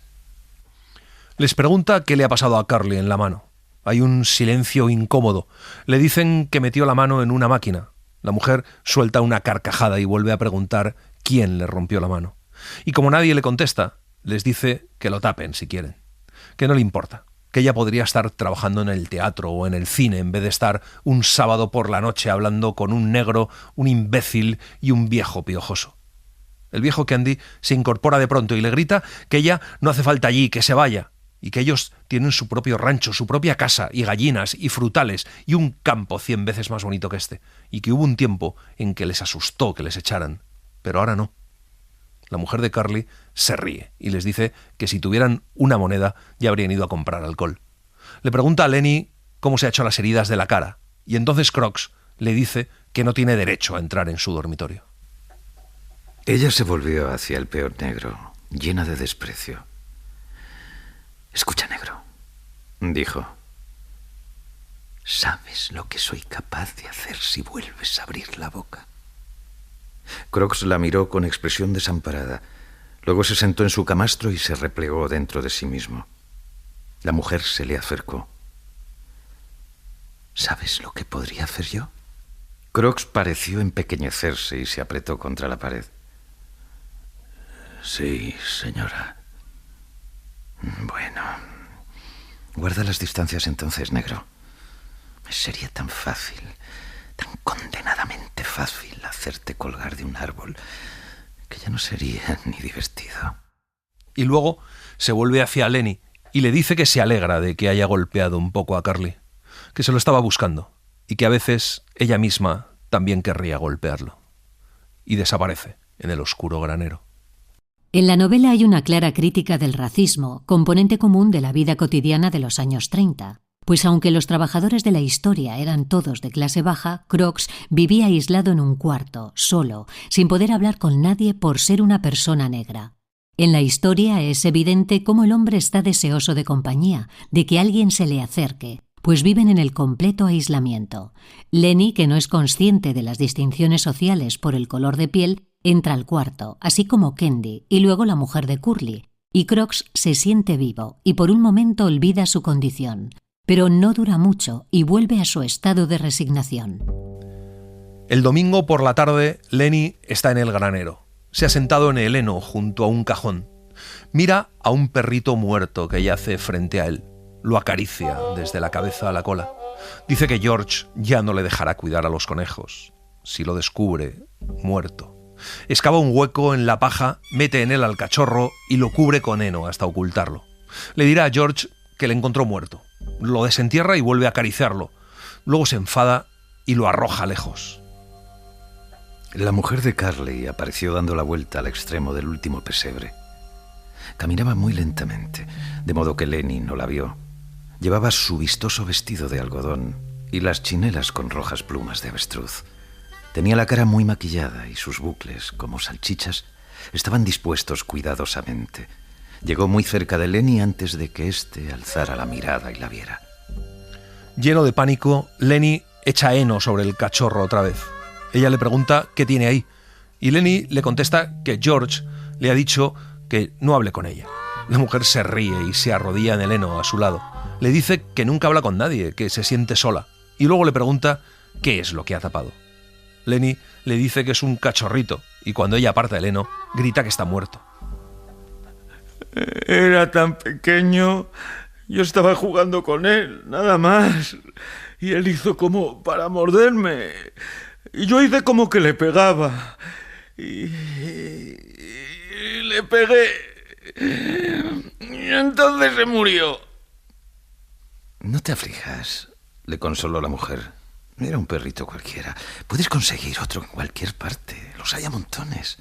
Les pregunta qué le ha pasado a Carly en la mano. Hay un silencio incómodo. Le dicen que metió la mano en una máquina. La mujer suelta una carcajada y vuelve a preguntar quién le rompió la mano. Y como nadie le contesta, les dice que lo tapen si quieren, que no le importa, que ella podría estar trabajando en el teatro o en el cine en vez de estar un sábado por la noche hablando con un negro, un imbécil y un viejo piojoso. El viejo Candy se incorpora de pronto y le grita que ella no hace falta allí, que se vaya, y que ellos tienen su propio rancho, su propia casa, y gallinas, y frutales, y un campo 100 veces más bonito que este, y que hubo un tiempo en que les asustó que les echaran, pero ahora no. La mujer de Carly se ríe y les dice que si tuvieran una moneda ya habrían ido a comprar alcohol. Le pregunta a Lenny cómo se ha hecho las heridas de la cara, y entonces Crooks le dice que no tiene derecho a entrar en su dormitorio. Ella se volvió hacia el peor negro, llena de desprecio. «Escucha, negro», dijo. «¿Sabes lo que soy capaz de hacer si vuelves a abrir la boca?» Crooks la miró con expresión desamparada. Luego se sentó en su camastro y se replegó dentro de sí mismo. La mujer se le acercó. «¿Sabes lo que podría hacer yo?» Crooks pareció empequeñecerse y se apretó contra la pared. «Sí, señora». «Bueno, guarda las distancias entonces, negro. Sería tan fácil, tan condenadamente fácil hacerte colgar de un árbol que ya no sería ni divertido». Y luego se vuelve hacia Lenny y le dice que se alegra de que haya golpeado un poco a Carly, que se lo estaba buscando y que a veces ella misma también querría golpearlo. Y desaparece en el oscuro granero. En la novela hay una clara crítica del racismo, componente común de la vida cotidiana de los años 30. Pues aunque los trabajadores de la historia eran todos de clase baja, Crooks vivía aislado en un cuarto, solo, sin poder hablar con nadie por ser una persona negra. En la historia es evidente cómo el hombre está deseoso de compañía, de que alguien se le acerque, pues viven en el completo aislamiento. Lenny, que no es consciente de las distinciones sociales por el color de piel, entra al cuarto, así como Candy y luego la mujer de Curly, y Crooks se siente vivo y por un momento olvida su condición. Pero no dura mucho y vuelve a su estado de resignación. El domingo por la tarde, Lenny está en el granero. Se ha sentado en el heno junto a un cajón. Mira a un perrito muerto que yace frente a él. Lo acaricia desde la cabeza a la cola. Dice que George ya no le dejará cuidar a los conejos. Si lo descubre, muerto. Excava un hueco en la paja, mete en él al cachorro y lo cubre con heno hasta ocultarlo. Le dirá a George que le encontró muerto. Lo desentierra y vuelve a acariciarlo. Luego se enfada y lo arroja lejos. La mujer de Carly apareció dando la vuelta al extremo del último pesebre. Caminaba muy lentamente, de modo que Lenny no la vio. Llevaba su vistoso vestido de algodón y las chinelas con rojas plumas de avestruz. Tenía la cara muy maquillada y sus bucles, como salchichas, estaban dispuestos cuidadosamente. Llegó muy cerca de Lenny antes de que éste alzara la mirada y la viera. Lleno de pánico, Lenny echa heno sobre el cachorro otra vez. Ella le pregunta qué tiene ahí, y Lenny le contesta que George le ha dicho que no hable con ella. La mujer se ríe y se arrodilla en el heno a su lado. Le dice que nunca habla con nadie, que se siente sola, y luego le pregunta qué es lo que ha tapado. Lenny le dice que es un cachorrito, y cuando ella aparta el heno, grita que está muerto. Era tan pequeño, yo estaba jugando con él, nada más, y él hizo como para morderme, y yo hice como que le pegaba, y le pegué, y entonces se murió. No te aflijas, le consoló la mujer. Era un perrito cualquiera. Puedes conseguir otro en cualquier parte. Los hay a montones.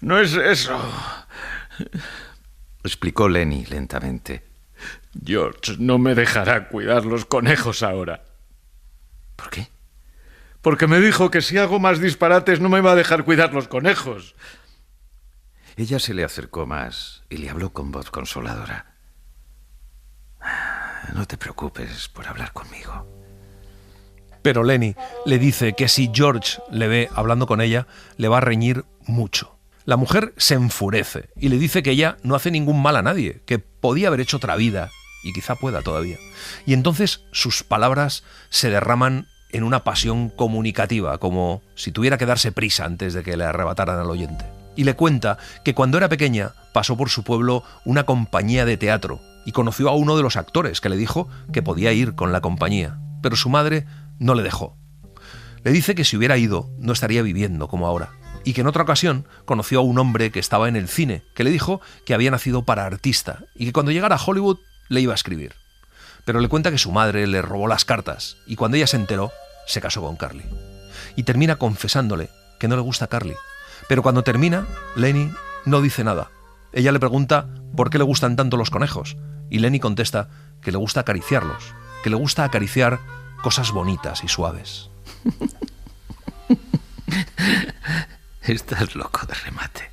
No es eso, explicó Lenny lentamente. George no me dejará cuidar los conejos ahora. ¿Por qué? Porque me dijo que si hago más disparates no me va a dejar cuidar los conejos. Ella se le acercó más y le habló con voz consoladora. No te preocupes por hablar conmigo. Pero Lenny le dice que si George le ve hablando con ella, le va a reñir mucho. La mujer se enfurece y le dice que ella no hace ningún mal a nadie, que podía haber hecho otra vida y quizá pueda todavía. Y entonces sus palabras se derraman en una pasión comunicativa, como si tuviera que darse prisa antes de que le arrebataran al oyente. Y le cuenta que cuando era pequeña pasó por su pueblo una compañía de teatro y conoció a uno de los actores que le dijo que podía ir con la compañía, pero su madre no le dejó. Le dice que si hubiera ido no estaría viviendo como ahora, y que en otra ocasión conoció a un hombre que estaba en el cine, que le dijo que había nacido para artista y que cuando llegara a Hollywood le iba a escribir. Pero le cuenta que su madre le robó las cartas y cuando ella se enteró, se casó con Carly. Y termina confesándole que no le gusta Carly. Pero cuando termina, Lenny no dice nada. Ella le pregunta por qué le gustan tanto los conejos y Lenny contesta que le gusta acariciarlos, que le gusta acariciar cosas bonitas y suaves. Estás loco de remate.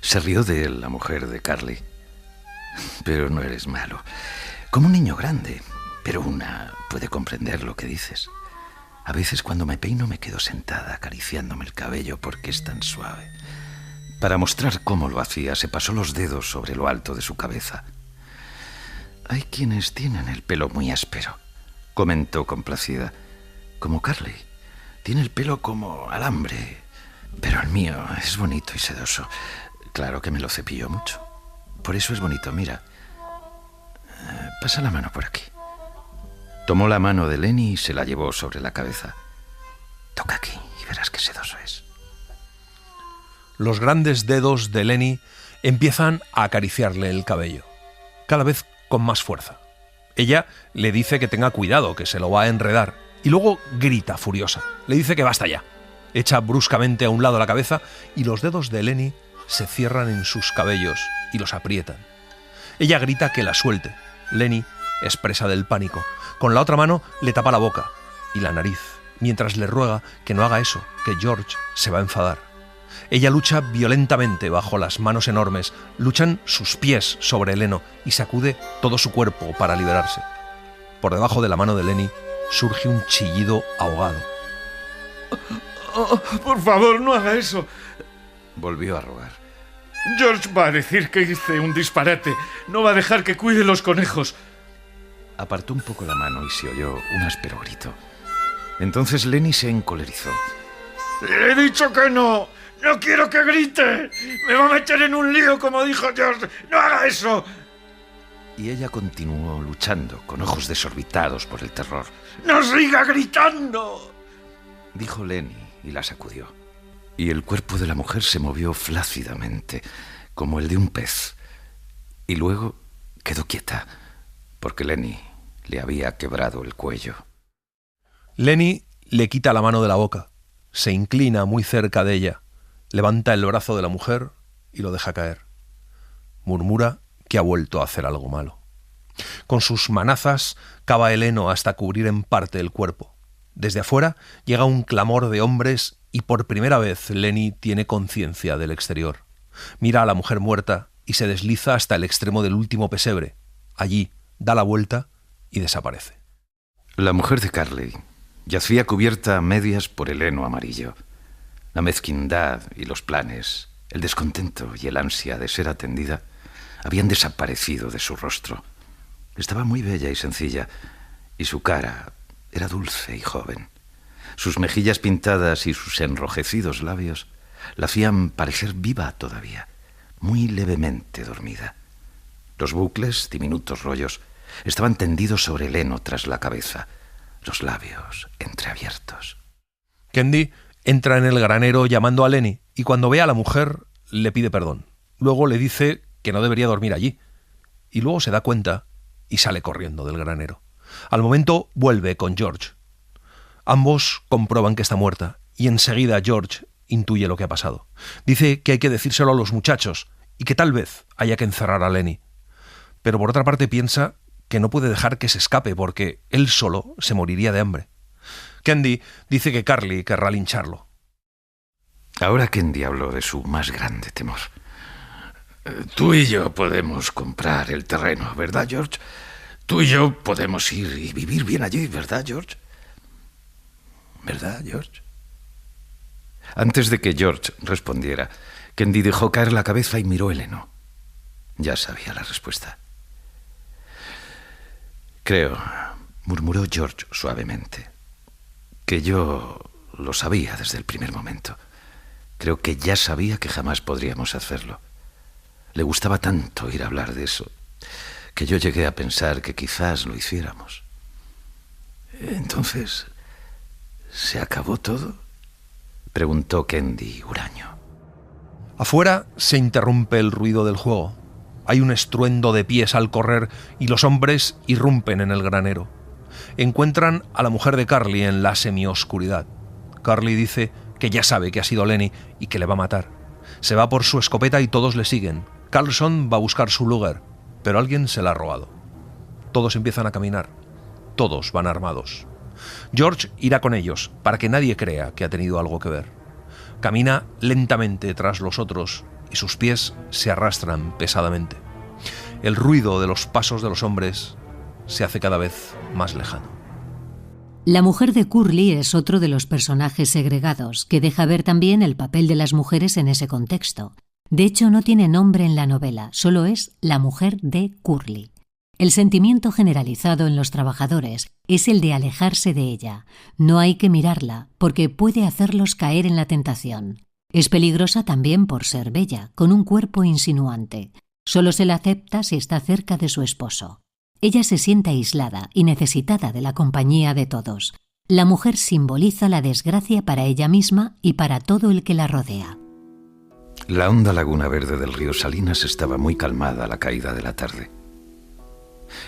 Se rió de él la mujer de Carly. Pero no eres malo. Como un niño grande, pero una puede comprender lo que dices. A veces cuando me peino me quedo sentada acariciándome el cabello porque es tan suave. Para mostrar cómo lo hacía, se pasó los dedos sobre lo alto de su cabeza. Hay quienes tienen el pelo muy áspero, comentó complacida. Como Carly. Tiene el pelo como alambre, pero el mío es bonito y sedoso. Claro que me lo cepillo mucho. Por eso es bonito, mira. Pasa la mano por aquí. Tomó la mano de Lenny y se la llevó sobre la cabeza. Toca aquí y verás qué sedoso es. Los grandes dedos de Lenny empiezan a acariciarle el cabello, cada vez con más fuerza. Ella le dice que tenga cuidado, que se lo va a enredar, y luego grita furiosa. Le dice que basta ya. Echa bruscamente a un lado la cabeza y los dedos de Lenny se cierran en sus cabellos y los aprietan. Ella grita que la suelte. Lenny es presa del pánico. Con la otra mano le tapa la boca y la nariz, mientras le ruega que no haga eso, que George se va a enfadar. Ella lucha violentamente bajo las manos enormes, luchan sus pies sobre el heno y sacude todo su cuerpo para liberarse. Por debajo de la mano de Lenny surge un chillido ahogado. Oh, por favor, no haga eso. Volvió a rogar. George va a decir que hice un disparate. No va a dejar que cuide los conejos. Apartó un poco la mano y se oyó un áspero grito. Entonces Lenny se encolerizó. ¡Le he dicho que no! ¡No quiero que grite! ¡Me va a meter en un lío como dijo George! ¡No haga eso! Y ella continuó luchando, con ojos desorbitados por el terror. ¡No siga gritando!, dijo Lenny y la sacudió. Y el cuerpo de la mujer se movió flácidamente, como el de un pez. Y luego quedó quieta, porque Lenny le había quebrado el cuello. Lenny le quita la mano de la boca, se inclina muy cerca de ella, levanta el brazo de la mujer y lo deja caer. Murmura que ha vuelto a hacer algo malo. Con sus manazas cava el heno hasta cubrir en parte el cuerpo. Desde afuera llega un clamor de hombres y por primera vez Lenny tiene conciencia del exterior. Mira a la mujer muerta y se desliza hasta el extremo del último pesebre. Allí da la vuelta y desaparece. La mujer de Carly yacía cubierta a medias por el heno amarillo. La mezquindad y los planes, el descontento y el ansia de ser atendida habían desaparecido de su rostro. Estaba muy bella y sencilla, y su cara era dulce y joven. Sus mejillas pintadas y sus enrojecidos labios la hacían parecer viva todavía, muy levemente dormida. Los bucles, diminutos rollos, estaban tendidos sobre el heno tras la cabeza, los labios entreabiertos. Kendi entra en el granero llamando a Lenny y cuando ve a la mujer le pide perdón. Luego le dice que no debería dormir allí y luego se da cuenta y sale corriendo del granero. Al momento vuelve con George. Ambos comprueban que está muerta y enseguida George intuye lo que ha pasado. Dice que hay que decírselo a los muchachos y que tal vez haya que encerrar a Lenny. Pero por otra parte piensa que no puede dejar que se escape porque él solo se moriría de hambre. Kendi dice que Carly querrá lincharlo. Ahora Kendi habló de su más grande temor. Tú y yo podemos comprar el terreno, ¿verdad, George? Tú y yo podemos ir y vivir bien allí, ¿verdad, George? ¿Verdad, George? Antes de que George respondiera, Kendi dejó caer la cabeza y miró el heno. Ya sabía la respuesta. Creo, murmuró George suavemente, que yo lo sabía desde el primer momento. Creo que ya sabía que jamás podríamos hacerlo. Le gustaba tanto ir a hablar de eso, que yo llegué a pensar que quizás lo hiciéramos. Entonces, ¿se acabó todo?, preguntó Kendi huraño. Afuera se interrumpe el ruido del juego. Hay un estruendo de pies al correr y los hombres irrumpen en el granero. Encuentran a la mujer de Carly en la semioscuridad. Carly dice que ya sabe que ha sido Lenny y que le va a matar. Se va por su escopeta y todos le siguen. Carlson va a buscar su Luger, pero alguien se la ha robado. Todos empiezan a caminar. Todos van armados. George irá con ellos para que nadie crea que ha tenido algo que ver. Camina lentamente tras los otros y sus pies se arrastran pesadamente. El ruido de los pasos de los hombres se hace cada vez más lejano. La mujer de Curly es otro de los personajes segregados, que deja ver también el papel de las mujeres en ese contexto. De hecho, no tiene nombre en la novela, solo es la mujer de Curly. El sentimiento generalizado en los trabajadores es el de alejarse de ella. No hay que mirarla, porque puede hacerlos caer en la tentación. Es peligrosa también por ser bella, con un cuerpo insinuante. Solo se la acepta si está cerca de su esposo. Ella se siente aislada y necesitada de la compañía de todos. La mujer simboliza la desgracia para ella misma y para todo el que la rodea. La honda laguna verde del río Salinas estaba muy calmada a la caída de la tarde.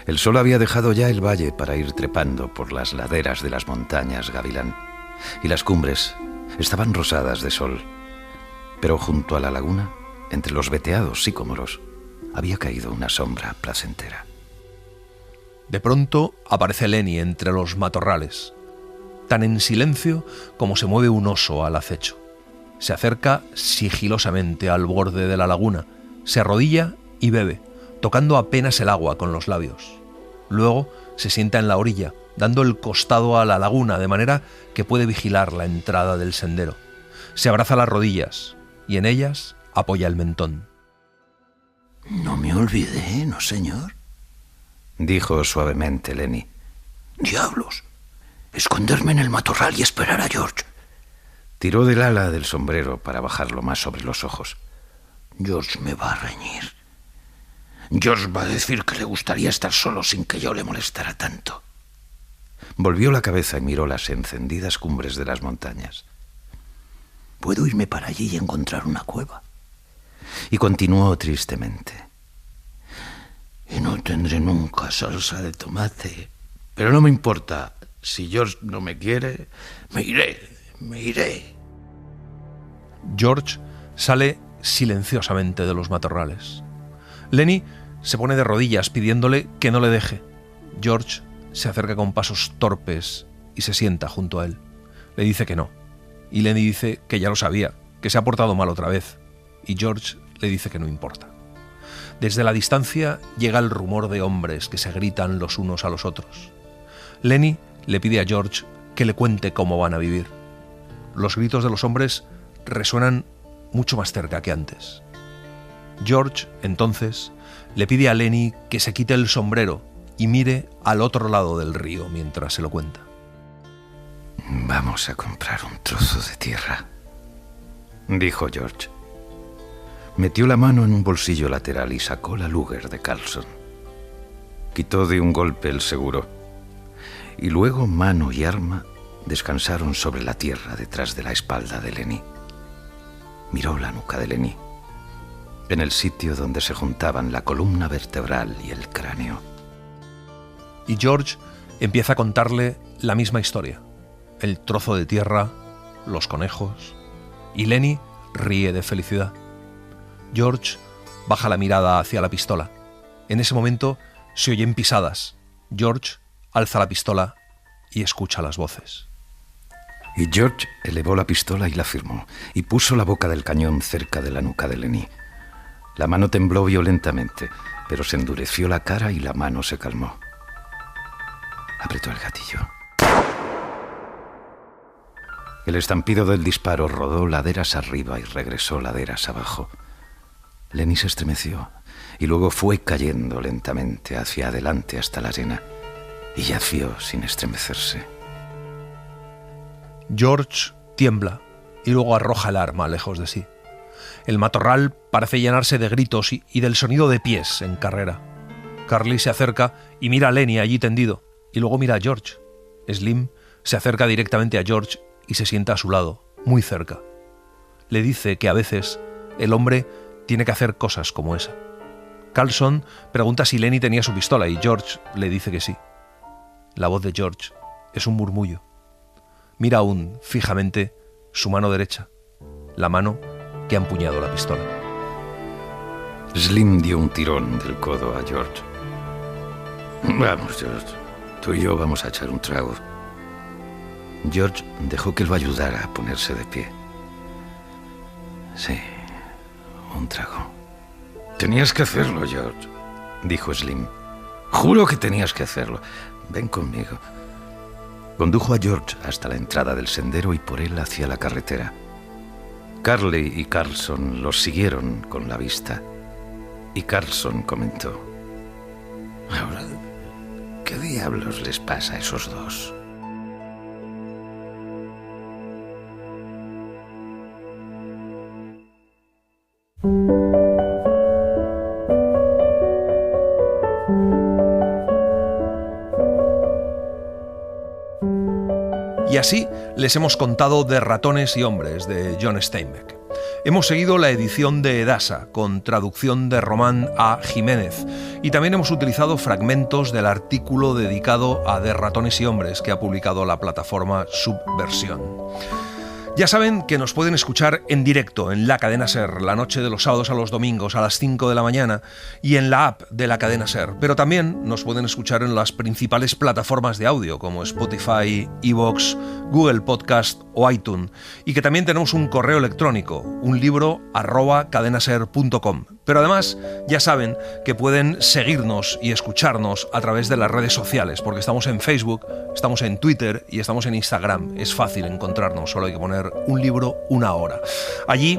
El sol había dejado ya el valle para ir trepando por las laderas de las montañas Gavilán, y las cumbres estaban rosadas de sol. Pero junto a la laguna, entre los veteados sicómoros, había caído una sombra placentera. De pronto aparece Lenny entre los matorrales, tan en silencio como se mueve un oso al acecho. Se acerca sigilosamente al borde de la laguna, se arrodilla y bebe, tocando apenas el agua con los labios. Luego se sienta en la orilla, dando el costado a la laguna, de manera que puede vigilar la entrada del sendero. Se abraza las rodillas y en ellas apoya el mentón. «No me olvidé, ¿no, señor?», dijo suavemente Lenny. «Diablos, esconderme en el matorral y esperar a George». Tiró del ala del sombrero para bajarlo más sobre los ojos. «George me va a reñir. George va a decir que le gustaría estar solo sin que yo le molestara tanto». Volvió la cabeza y miró las encendidas cumbres de las montañas. «Puedo irme para allí y encontrar una cueva». Y continuó tristemente. «Y no tendré nunca salsa de tomate. Pero no me importa. Si George no me quiere, me iré». George sale silenciosamente de los matorrales. Lenny se pone de rodillas pidiéndole que no le deje. George se acerca con pasos torpes y se sienta junto a él. Le dice que no. Y Lenny dice que ya lo sabía, que se ha portado mal otra vez. Y George le dice que no importa. Desde la distancia llega el rumor de hombres que se gritan los unos a los otros. Lenny le pide a George que le cuente cómo van a vivir. Los gritos de los hombres resuenan mucho más cerca que antes. George, entonces, le pide a Lenny que se quite el sombrero y mire al otro lado del río mientras se lo cuenta. «Vamos a comprar un trozo de tierra», dijo George. Metió la mano en un bolsillo lateral y sacó la Luger de Carlson. Quitó de un golpe el seguro, y luego mano y arma descansaron sobre la tierra detrás de la espalda de Lenny. Miró la nuca de Lenny, en el sitio donde se juntaban la columna vertebral y el cráneo. Y George empieza a contarle la misma historia. El trozo de tierra, los conejos, y Lenny ríe de felicidad. George baja la mirada hacia la pistola. En ese momento se oyen pisadas. George alza la pistola y escucha las voces. Y George elevó la pistola y la firmó, y puso la boca del cañón cerca de la nuca de Lenny. La mano tembló violentamente, pero se endureció la cara y la mano se calmó. Apretó el gatillo. El estampido del disparo rodó laderas arriba y regresó laderas abajo. Lenny se estremeció y luego fue cayendo lentamente hacia adelante hasta la arena y yació sin estremecerse. George tiembla y luego arroja el arma lejos de sí. El matorral parece llenarse de gritos y del sonido de pies en carrera. Carly se acerca y mira a Lenny allí tendido, y luego mira a George. Slim se acerca directamente a George y se sienta a su lado, muy cerca. Le dice que a veces el hombre tiene que hacer cosas como esa. Carlson pregunta si Lenny tenía su pistola y George le dice que sí. La voz de George es un murmullo. Mira aún fijamente su mano derecha, la mano que ha empuñado la pistola. Slim dio un tirón del codo a George. Vamos, George. Tú y yo vamos a echar un trago. George dejó que lo ayudara a ponerse de pie. Sí, un trago. Tenías que hacerlo, George, dijo Slim. Juro que tenías que hacerlo. Ven conmigo. Condujo a George hasta la entrada del sendero y por él hacia la carretera. Carly y Carlson los siguieron con la vista. Y Carlson comentó: ahora, ¿qué diablos les pasa a esos dos? Y así les hemos contado de Ratones y hombres de John Steinbeck. Hemos seguido la edición de Edasa, con traducción de Román A. Jiménez, y también hemos utilizado fragmentos del artículo dedicado a De Ratones y hombres que ha publicado la plataforma Subversión. Ya saben que nos pueden escuchar en directo en la cadena SER, la noche de los sábados a los domingos a las 5 de la mañana y en la app de la cadena SER, pero también nos pueden escuchar en las principales plataformas de audio como Spotify, iVoox, Google Podcast o iTunes, y que también tenemos un correo electrónico, unlibro@cadenaser.com. Pero además ya saben que pueden seguirnos y escucharnos a través de las redes sociales, porque estamos en Facebook, estamos en Twitter y estamos en Instagram. Es fácil encontrarnos, solo hay que poner Un Libro, Una Hora. Allí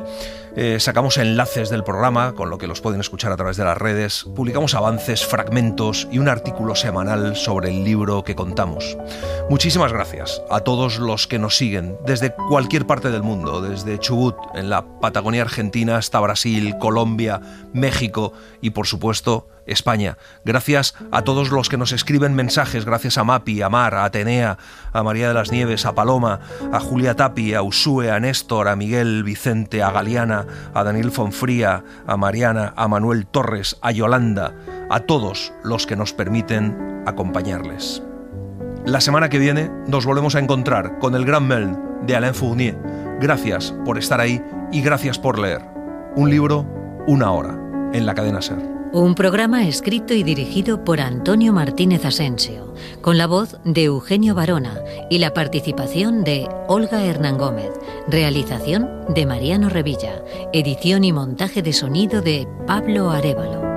sacamos enlaces del programa, con lo que los pueden escuchar a través de las redes, publicamos avances, fragmentos y un artículo semanal sobre el libro que contamos. Muchísimas gracias a todos los que nos siguen desde cualquier parte del mundo, desde Chubut, en la Patagonia Argentina, hasta Brasil, Colombia, México y, por supuesto, España. Gracias a todos los que nos escriben mensajes, gracias a Mapi, a Mar, a Atenea, a María de las Nieves, a Paloma, a Julia Tapi, a Usue, a Néstor, a Miguel Vicente, a Galiana, a Daniel Fonfría, a Mariana, a Manuel Torres, a Yolanda, a todos los que nos permiten acompañarles. La semana que viene nos volvemos a encontrar con el Gran Meln de Alain Fournier. Gracias por estar ahí y gracias por leer. Un libro, una hora, en la cadena SER. Un programa escrito y dirigido por Antonio Martínez Asensio, con la voz de Eugenio Barona y la participación de Olga Hernán Gómez, realización de Mariano Revilla, edición y montaje de sonido de Pablo Arévalo.